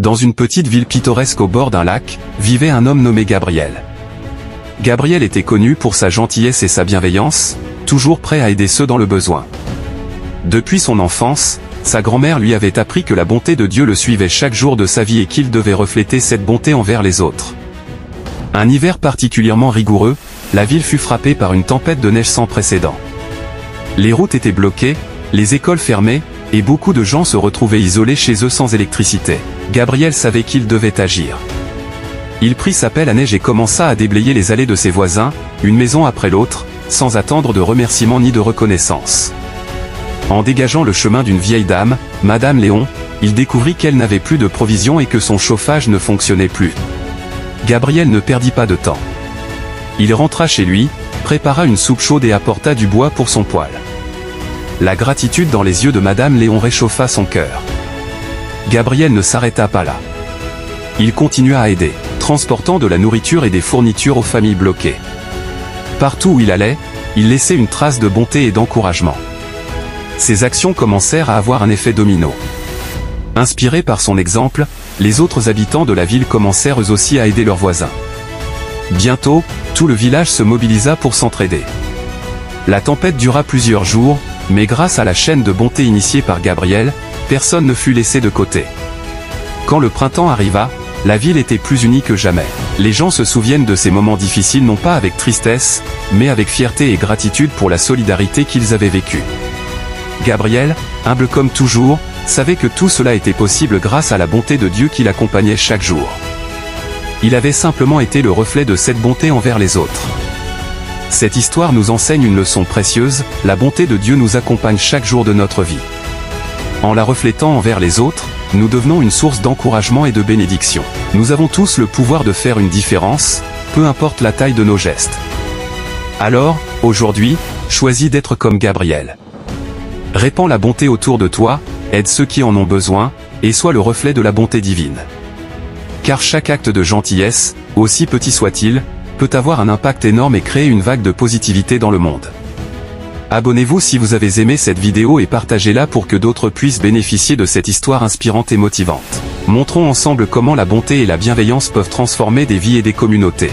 Dans une petite ville pittoresque au bord d'un lac, vivait un homme nommé Gabriel. Gabriel était connu pour sa gentillesse et sa bienveillance, toujours prêt à aider ceux dans le besoin. Depuis son enfance, sa grand-mère lui avait appris que la bonté de Dieu le suivait chaque jour de sa vie et qu'il devait refléter cette bonté envers les autres. Un hiver particulièrement rigoureux, la ville fut frappée par une tempête de neige sans précédent. Les routes étaient bloquées, les écoles fermées, et beaucoup de gens se retrouvaient isolés chez eux sans électricité. Gabriel savait qu'il devait agir. Il prit sa pelle à neige et commença à déblayer les allées de ses voisins, une maison après l'autre, sans attendre de remerciements ni de reconnaissance. En dégageant le chemin d'une vieille dame, Madame Léon, il découvrit qu'elle n'avait plus de provisions et que son chauffage ne fonctionnait plus. Gabriel ne perdit pas de temps. Il rentra chez lui, prépara une soupe chaude et apporta du bois pour son poêle. La gratitude dans les yeux de Madame Léon réchauffa son cœur. Gabriel ne s'arrêta pas là. Il continua à aider, transportant de la nourriture et des fournitures aux familles bloquées. Partout où il allait, il laissait une trace de bonté et d'encouragement. Ses actions commencèrent à avoir un effet domino. Inspirés par son exemple, les autres habitants de la ville commencèrent eux aussi à aider leurs voisins. Bientôt, tout le village se mobilisa pour s'entraider. La tempête dura plusieurs jours, mais grâce à la chaîne de bonté initiée par Gabriel, personne ne fut laissé de côté. Quand le printemps arriva, la ville était plus unie que jamais. Les gens se souviennent de ces moments difficiles non pas avec tristesse, mais avec fierté et gratitude pour la solidarité qu'ils avaient vécue. Gabriel, humble comme toujours, savait que tout cela était possible grâce à la bonté de Dieu qui l'accompagnait chaque jour. Il avait simplement été le reflet de cette bonté envers les autres. Cette histoire nous enseigne une leçon précieuse, la bonté de Dieu nous accompagne chaque jour de notre vie. En la reflétant envers les autres, nous devenons une source d'encouragement et de bénédiction. Nous avons tous le pouvoir de faire une différence, peu importe la taille de nos gestes. Alors, aujourd'hui, choisis d'être comme Gabriel. Répands la bonté autour de toi, aide ceux qui en ont besoin, et sois le reflet de la bonté divine. Car chaque acte de gentillesse, aussi petit soit-il, peut avoir un impact énorme et créer une vague de positivité dans le monde. Abonnez-vous si vous avez aimé cette vidéo et partagez-la pour que d'autres puissent bénéficier de cette histoire inspirante et motivante. Montrons ensemble comment la bonté et la bienveillance peuvent transformer des vies et des communautés.